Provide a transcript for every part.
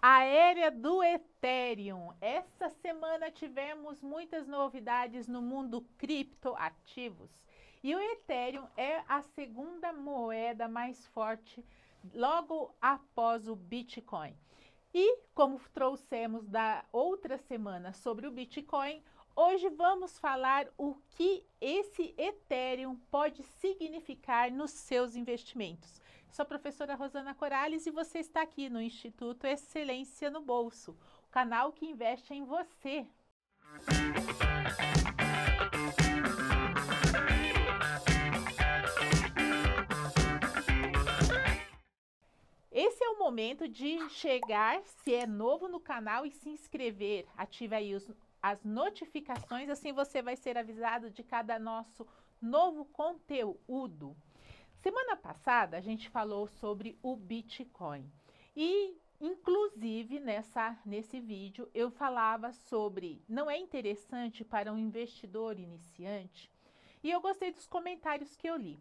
Aérea do Ethereum. Essa semana tivemos muitas novidades no mundo criptoativos. E o Ethereum é a segunda moeda mais forte logo após o Bitcoin. E como trouxemos da outra semana sobre o Bitcoin, hoje vamos falar o que esse Ethereum pode significar nos seus investimentos. Sou a professora Rosana Corales e você está aqui no Instituto Excelência no Bolso, o canal que investe em você. Esse é o momento de chegar, se é novo no canal, e se inscrever. Ative aí as notificações, assim você vai ser avisado de cada nosso novo conteúdo. Semana passada a gente falou sobre o Bitcoin e inclusive nesse vídeo eu falava sobre não é interessante para um investidor iniciante, e eu gostei dos comentários que eu li.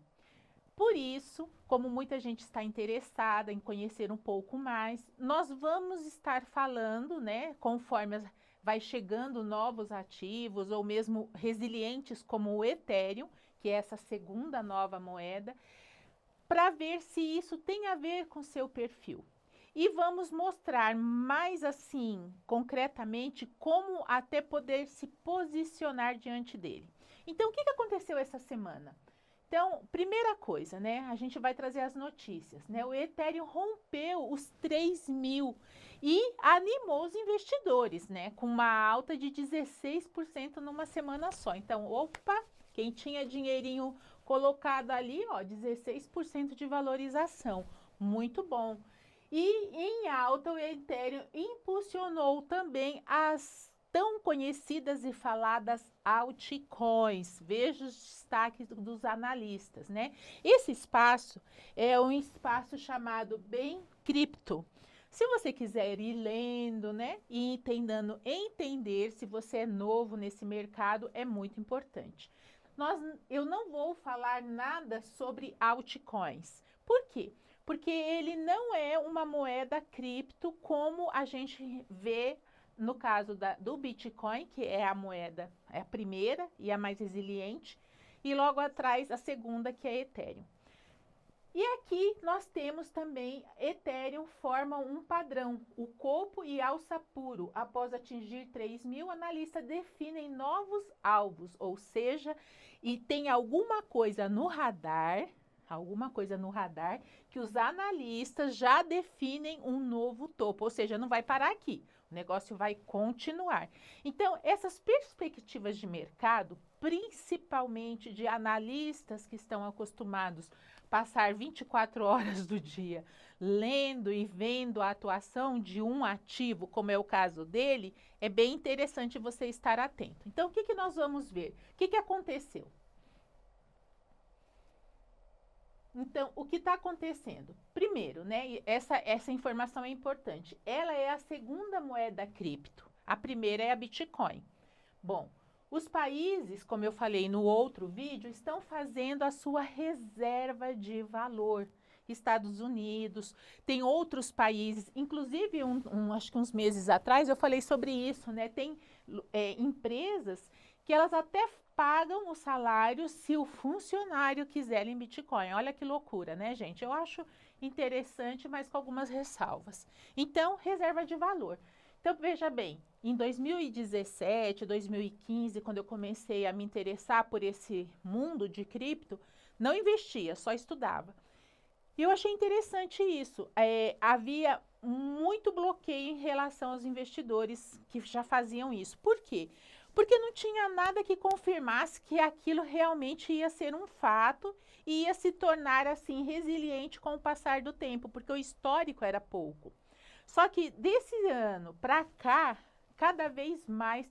Por isso, como muita gente está interessada em conhecer um pouco mais, nós vamos estar falando, né, conforme vai chegando novos ativos ou mesmo resilientes como o Ethereum, que é essa segunda nova moeda, para ver se isso tem a ver com seu perfil. E vamos mostrar mais assim, concretamente, como até poder se posicionar diante dele. Então, o que aconteceu essa semana? Então, primeira coisa, né? A gente vai trazer as notícias, né? O Ethereum rompeu os 3.000 e animou os investidores, né? Com uma alta de 16% numa semana só. Então, opa, quem tinha dinheirinho colocado ali, ó, 16% de valorização. Muito bom. E em alta, o Ethereum impulsionou também as tão conhecidas e faladas altcoins. Veja os destaques dos analistas, né? Esse espaço é um espaço chamado Bem Cripto. Se você quiser ir lendo, né, e tentando entender, se você é novo nesse mercado, é muito importante. Eu não vou falar nada sobre altcoins. Por quê? Porque ele não é uma moeda cripto como a gente vê no caso do Bitcoin, que é a moeda, é a primeira e a mais resiliente, e logo atrás a segunda, que é Ethereum. E aqui nós temos também Ethereum forma um padrão, o corpo e alça puro. Após atingir 3.000, analistas definem novos alvos, ou seja, e tem alguma coisa no radar que os analistas já definem um novo topo, ou seja, não vai parar aqui, o negócio vai continuar. Então, essas perspectivas de mercado, principalmente de analistas que estão acostumados a passar 24 horas do dia lendo e vendo a atuação de um ativo, como é o caso dele, é bem interessante você estar atento. Então, o que nós vamos ver? O que aconteceu? Então, o que está acontecendo? Primeiro, né, essa informação é importante. Ela é a segunda moeda cripto. A primeira é a Bitcoin. Bom, os países, como eu falei no outro vídeo, estão fazendo a sua reserva de valor. Estados Unidos, tem outros países, inclusive acho que uns meses atrás eu falei sobre isso, né? Tem empresas que elas até pagam o salário se o funcionário quiser em Bitcoin. Olha que loucura, né, gente? Eu acho interessante, mas com algumas ressalvas. Então, reserva de valor. Então, veja bem, em 2017, 2015, quando eu comecei a me interessar por esse mundo de cripto, não investia, só estudava. E eu achei interessante isso. Havia muito bloqueio em relação aos investidores que já faziam isso. Por quê? Porque não tinha nada que confirmasse que aquilo realmente ia ser um fato e ia se tornar assim resiliente com o passar do tempo, porque o histórico era pouco. Só que desse ano para cá, cada vez mais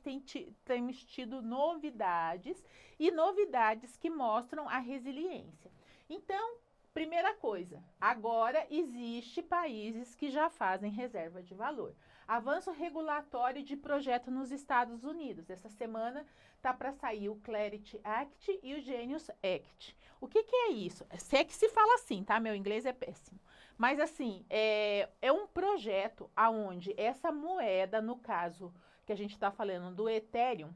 temos tido novidades e novidades que mostram a resiliência. Então, primeira coisa, agora existe países que já fazem reserva de valor. Avanço regulatório de projeto nos Estados Unidos. Essa semana tá para sair o Clarity Act e o Genius Act. O que é isso? Se é que se fala assim, tá? Meu inglês é péssimo. Mas assim, é um projeto aonde essa moeda, no caso que a gente está falando do Ethereum,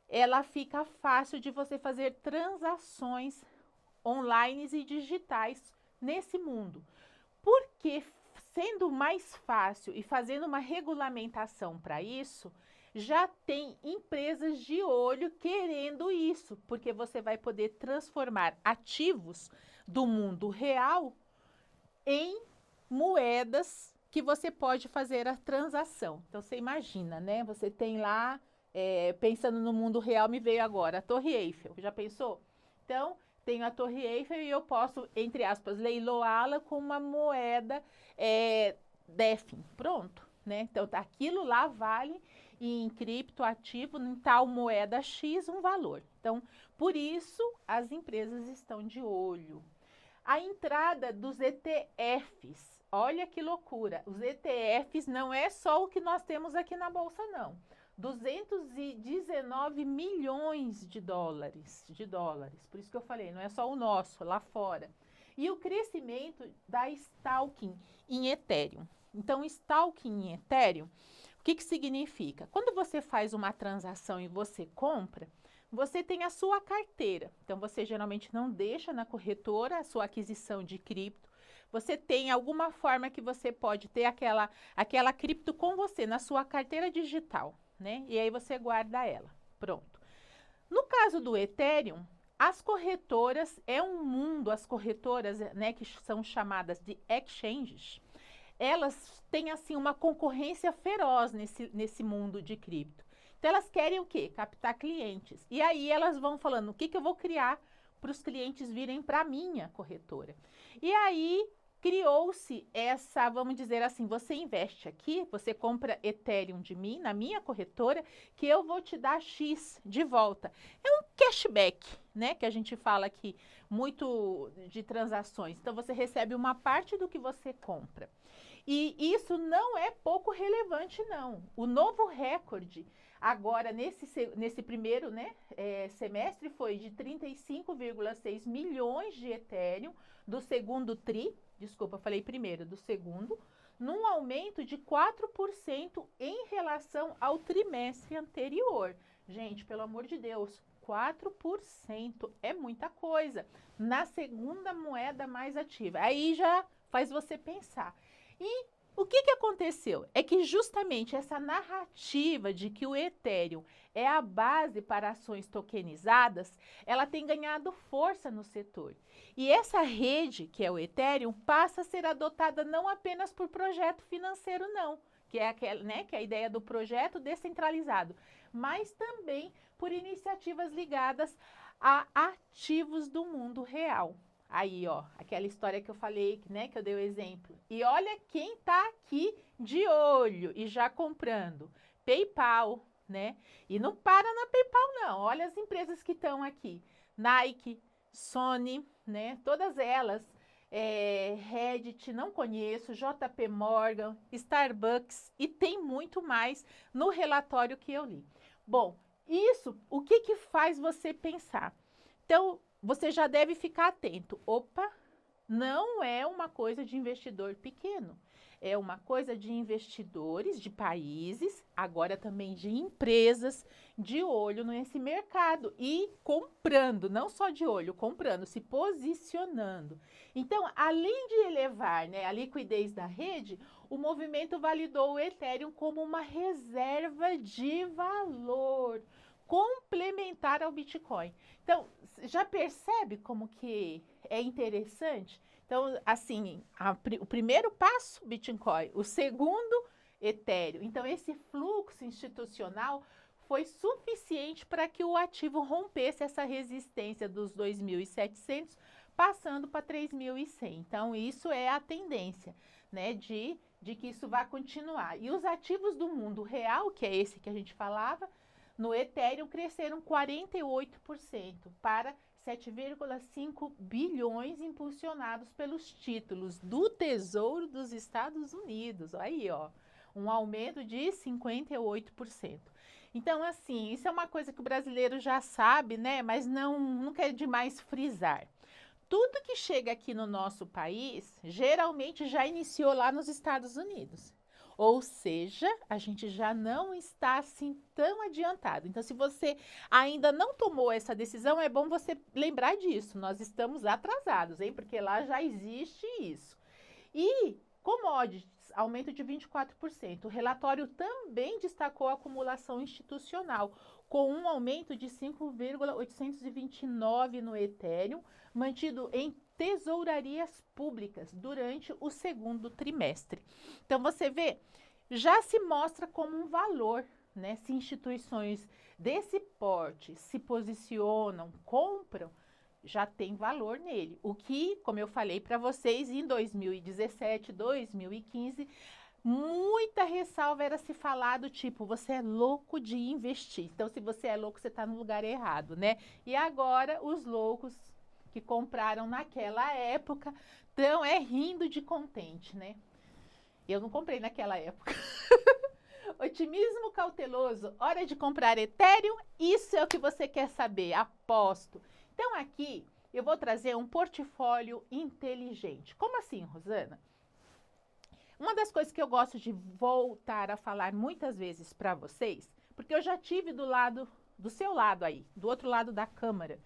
ela fica fácil de você fazer transações online e digitais nesse mundo. Porque sendo mais fácil e fazendo uma regulamentação para isso, já tem empresas de olho querendo isso, porque você vai poder transformar ativos do mundo real em moedas que você pode fazer a transação. Então, você imagina, né? Você tem lá, pensando no mundo real, me veio agora a Torre Eiffel. Já pensou? Então, tenho a Torre Eiffel e eu posso, entre aspas, leiloá-la com uma moeda DeFi. Pronto, né? Então, aquilo lá vale em criptoativo, em tal moeda X, um valor. Então, por isso, as empresas estão de olho. A entrada dos ETFs, olha que loucura, os ETFs não é só o que nós temos aqui na Bolsa, não. 219 milhões de dólares, por isso que eu falei, não é só o nosso, lá fora. E o crescimento da staking em Ethereum. Então, staking em Ethereum, o que significa? Quando você faz uma transação e você compra, você tem a sua carteira. Então, você geralmente não deixa na corretora a sua aquisição de cripto. Você tem alguma forma que você pode ter aquela cripto com você na sua carteira digital, né? E aí você guarda ela. Pronto. No caso do Ethereum, as corretoras, é um mundo, as corretoras, né, que são chamadas de exchanges, elas têm, assim, uma concorrência feroz nesse mundo de cripto. Então, elas querem o quê? Captar clientes. E aí, elas vão falando, o que eu vou criar para os clientes virem para a minha corretora? E aí, criou-se essa, vamos dizer assim, você investe aqui, você compra Ethereum de mim, na minha corretora, que eu vou te dar X de volta. É um cashback, né, que a gente fala aqui, muito de transações. Então, você recebe uma parte do que você compra. E isso não é pouco relevante, não. O novo recorde agora, nesse primeiro, né, semestre, foi de 35,6 milhões de Ethereum do segundo TRI, desculpa, falei primeiro, do segundo, num aumento de 4% em relação ao trimestre anterior. Gente, pelo amor de Deus, 4% é muita coisa. Na segunda moeda mais ativa. Aí já faz você pensar. E o que aconteceu? É que justamente essa narrativa de que o Ethereum é a base para ações tokenizadas, ela tem ganhado força no setor. E essa rede, que é o Ethereum, passa a ser adotada não apenas por projeto financeiro, não, que é aquela, né, que é a ideia do projeto descentralizado, mas também por iniciativas ligadas a ativos do mundo real. Aí, ó, aquela história que eu falei, né, que eu dei o exemplo. E olha quem tá aqui de olho e já comprando. PayPal, né? E não para na PayPal, não. Olha as empresas que estão aqui. Nike, Sony, né? Todas elas. Reddit, não conheço, JP Morgan, Starbucks e tem muito mais no relatório que eu li. Bom, isso, o que faz você pensar? Então, você já deve ficar atento. Opa, não é uma coisa de investidor pequeno. É uma coisa de investidores, de países, agora também de empresas, de olho nesse mercado e comprando, não só de olho, comprando, se posicionando. Então, além de elevar, né, a liquidez da rede, o movimento validou o Ethereum como uma reserva de valor complementar ao Bitcoin. Então, já percebe como que é interessante? Então, assim, o primeiro passo, Bitcoin, o segundo, Ethereum. Então, esse fluxo institucional foi suficiente para que o ativo rompesse essa resistência dos 2.700, passando para 3.100. Então, isso é a tendência, né, de que isso vai continuar. E os ativos do mundo real, que é esse que a gente falava, no Ethereum cresceram 48% para 7,5 bilhões impulsionados pelos títulos do Tesouro dos Estados Unidos. Aí, ó, um aumento de 58%. Então, assim, isso é uma coisa que o brasileiro já sabe, né? Mas nunca é demais frisar. tudo que chega aqui no nosso país, geralmente já iniciou lá nos Estados Unidos. Ou seja, a gente já não está assim tão adiantado. Então, se você ainda não tomou essa decisão, é bom você lembrar disso. Nós estamos atrasados, hein? Porque lá já existe isso. E commodities, aumento de 24%. O relatório também destacou a acumulação institucional, com um aumento de 5,829 no Ethereum, mantido em tesourarias públicas durante o segundo trimestre. Então, você vê, já se mostra como um valor, né? Se instituições desse porte se posicionam, compram, já tem valor nele. O que, como eu falei para vocês, em 2017, 2015, muita ressalva era se falar do tipo, você é louco de investir. Então, se você é louco, você está no lugar errado, né? E agora, os loucos que compraram naquela época estão rindo de contente, né? Eu não comprei naquela época. Otimismo cauteloso, hora de comprar Ethereum, isso é o que você quer saber, aposto. Então aqui eu vou trazer um portfólio inteligente. Como assim, Rosana? Uma das coisas que eu gosto de voltar a falar muitas vezes para vocês, porque eu já tive do seu lado aí, do outro lado da câmara.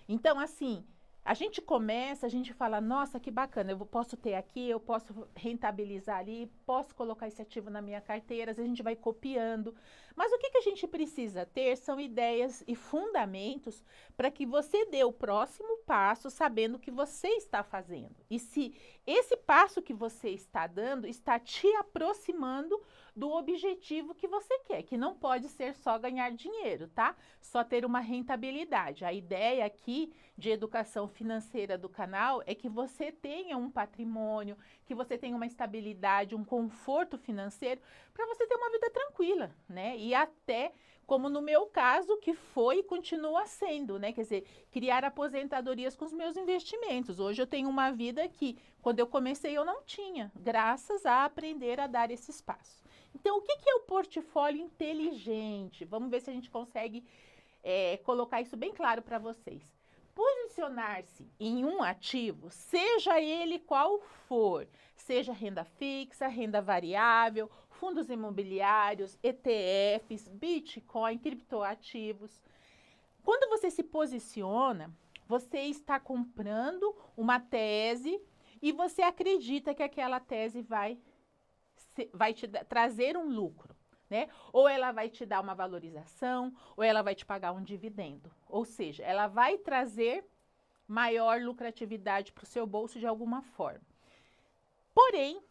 Então, assim, a gente começa, a gente fala, nossa, que bacana, eu posso ter aqui, eu posso rentabilizar ali, posso colocar esse ativo na minha carteira, às vezes a gente vai copiando. Mas o que a gente precisa ter são ideias e fundamentos para que você dê o próximo passo sabendo o que você está fazendo. E se esse passo que você está dando está te aproximando do objetivo que você quer, que não pode ser só ganhar dinheiro, tá? Só ter uma rentabilidade. A ideia aqui de educação financeira do canal é que você tenha um patrimônio, que você tenha uma estabilidade, um conforto financeiro para você ter uma vida tranquila, né? E até, como no meu caso, que foi e continua sendo, né? Quer dizer, criar aposentadorias com os meus investimentos. Hoje eu tenho uma vida que, quando eu comecei, eu não tinha, graças a aprender a dar esses passos. Então, o que é o portfólio inteligente? Vamos ver se a gente consegue colocar isso bem claro para vocês. Posicionar-se em um ativo, seja ele qual for, seja renda fixa, renda variável, fundos imobiliários, ETFs, Bitcoin, criptoativos. Quando você se posiciona, você está comprando uma tese e você acredita que aquela tese vai te trazer um lucro, né? Ou ela vai te dar uma valorização, ou ela vai te pagar um dividendo. Ou seja, ela vai trazer maior lucratividade para o seu bolso de alguma forma. Porém,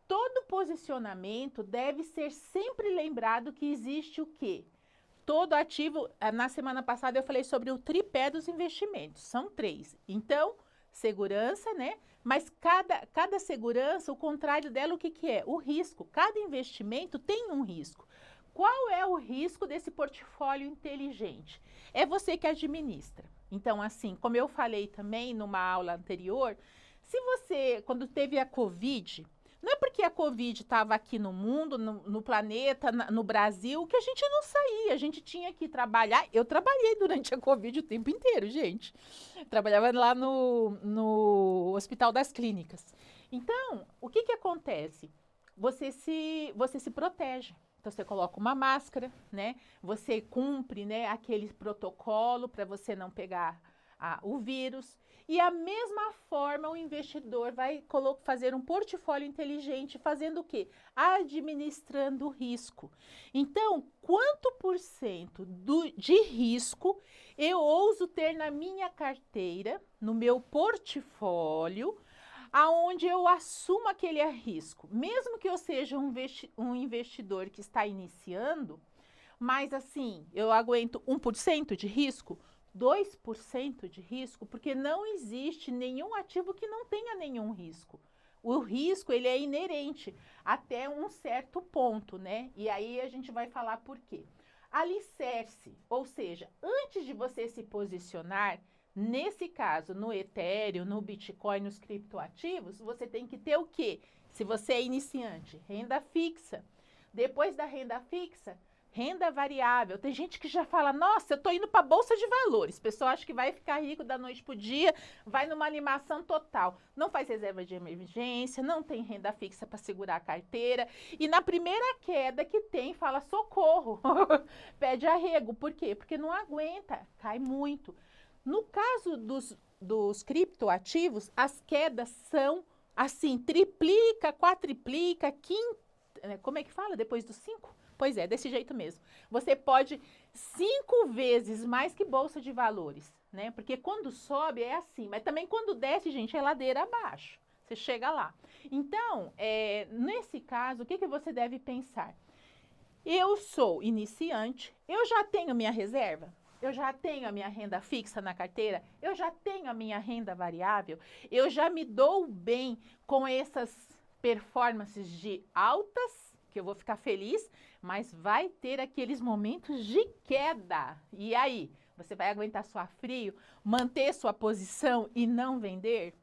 todo posicionamento deve ser sempre lembrado que existe o quê? Todo ativo, na semana passada eu falei sobre o tripé dos investimentos, são 3. Então, segurança, né? Mas cada segurança, o contrário dela, o que é? O risco. Cada investimento tem um risco. Qual é o risco desse portfólio inteligente? É você que administra. Então, assim, como eu falei também numa aula anterior, se você, quando teve a Covid, não é porque a Covid estava aqui no mundo, no planeta, no Brasil, que a gente não saía, a gente tinha que trabalhar. Eu trabalhei durante a Covid o tempo inteiro, gente. Trabalhava lá no Hospital das Clínicas. Então, o que acontece? Você se protege. Então, você coloca uma máscara, né? Você cumpre, né, aquele protocolo para você não pegar o vírus. E a mesma forma o investidor vai fazer um portfólio inteligente, fazendo o quê? Administrando o risco. Então, quanto por cento de risco eu ouso ter na minha carteira, no meu portfólio, aonde eu assumo aquele risco? Mesmo que eu seja um investidor que está iniciando, mas assim, eu aguento 1% de risco? 2% de risco, porque não existe nenhum ativo que não tenha nenhum risco. O risco, ele é inerente até um certo ponto, né? E aí a gente vai falar por quê. Alicerce, ou seja, antes de você se posicionar, nesse caso, no Ethereum, no Bitcoin, nos criptoativos, você tem que ter o quê? Se você é iniciante, renda fixa. Depois da renda fixa, Renda variável. Tem gente que já fala, nossa, eu tô indo para bolsa de valores. O pessoal acha que vai ficar rico da noite pro dia, vai numa animação total. Não faz reserva de emergência, não tem renda fixa para segurar a carteira. E na primeira queda que tem, fala socorro, pede arrego. Por quê? Porque não aguenta, cai muito. No caso dos criptoativos, as quedas são assim, triplica, quadriplica, como é que fala depois dos 5? Pois é, desse jeito mesmo. Você pode 5 vezes mais que bolsa de valores, né? Porque quando sobe é assim, mas também quando desce, gente, é ladeira abaixo. Você chega lá. Então, nesse caso, o que você deve pensar? Eu sou iniciante, eu já tenho minha reserva, eu já tenho a minha renda fixa na carteira, eu já tenho a minha renda variável, eu já me dou bem com essas performances de altas, que eu vou ficar feliz, mas vai ter aqueles momentos de queda. E aí, você vai aguentar suar frio, manter sua posição e não vender?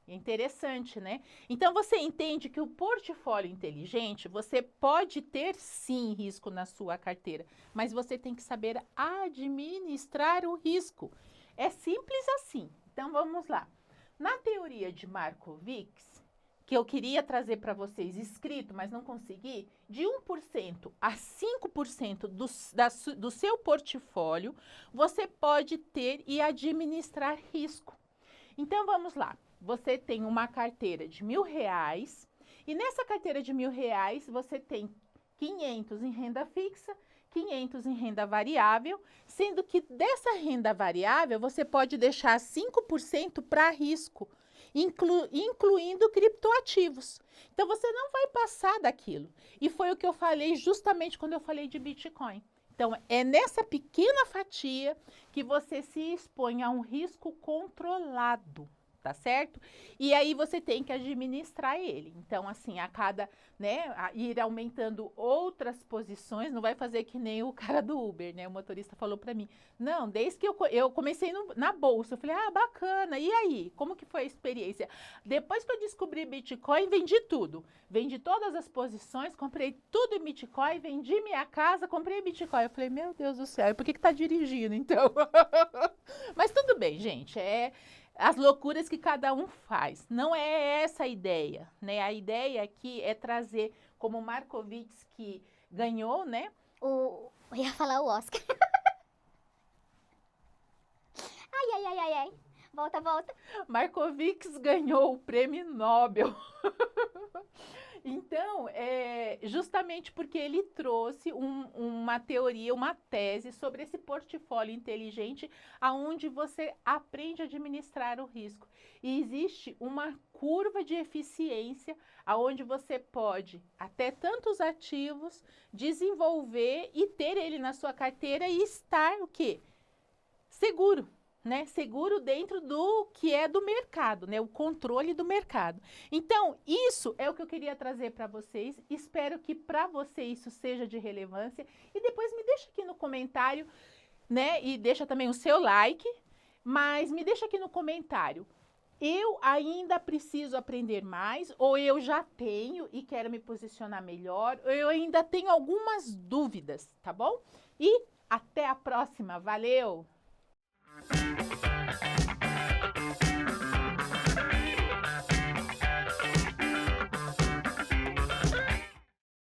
É interessante, né? Então, você entende que o portfólio inteligente, você pode ter sim risco na sua carteira, mas você tem que saber administrar o risco. É simples assim. Então, vamos lá. Na teoria de Markowitz, que eu queria trazer para vocês escrito, mas não consegui, de 1% a 5% do seu portfólio, você pode ter e administrar risco. Então, vamos lá. Você tem uma carteira de R$1.000 e nessa carteira de R$1.000 você tem 500 em renda fixa, 500 em renda variável, sendo que dessa renda variável você pode deixar 5% para risco, incluindo criptoativos. Então, você não vai passar daquilo. E foi o que eu falei justamente quando eu falei de Bitcoin. Então, é nessa pequena fatia que você se expõe a um risco controlado, tá certo? E aí você tem que administrar ele. Então, assim, a cada, né, ir aumentando outras posições, não vai fazer que nem o cara do Uber, né? O motorista falou para mim, não, desde que eu comecei na bolsa, eu falei, bacana, e aí? Como que foi a experiência? Depois que eu descobri Bitcoin, vendi tudo. Vendi todas as posições, comprei tudo em Bitcoin, vendi minha casa, comprei Bitcoin. Eu falei, meu Deus do céu, por que tá dirigindo, então? Mas tudo bem, gente, as loucuras que cada um faz. Não é essa a ideia, né? A ideia aqui é trazer, como o Markowitz que ganhou, né? Eu ia falar o Oscar. Ai. Volta. Markowitz ganhou o prêmio Nobel. Então, justamente porque ele trouxe uma teoria, uma tese sobre esse portfólio inteligente, aonde você aprende a administrar o risco. E existe uma curva de eficiência, aonde você pode, até tantos ativos, desenvolver e ter ele na sua carteira e estar o quê? Seguro. Né, seguro dentro do que é do mercado, né, o controle do mercado. Então, isso é o que eu queria trazer para vocês. Espero que para você isso seja de relevância. E depois me deixa aqui no comentário, né, e deixa também o seu like, mas me deixa aqui no comentário. Eu ainda preciso aprender mais, ou eu já tenho e quero me posicionar melhor, ou eu ainda tenho algumas dúvidas, tá bom? E até a próxima. Valeu!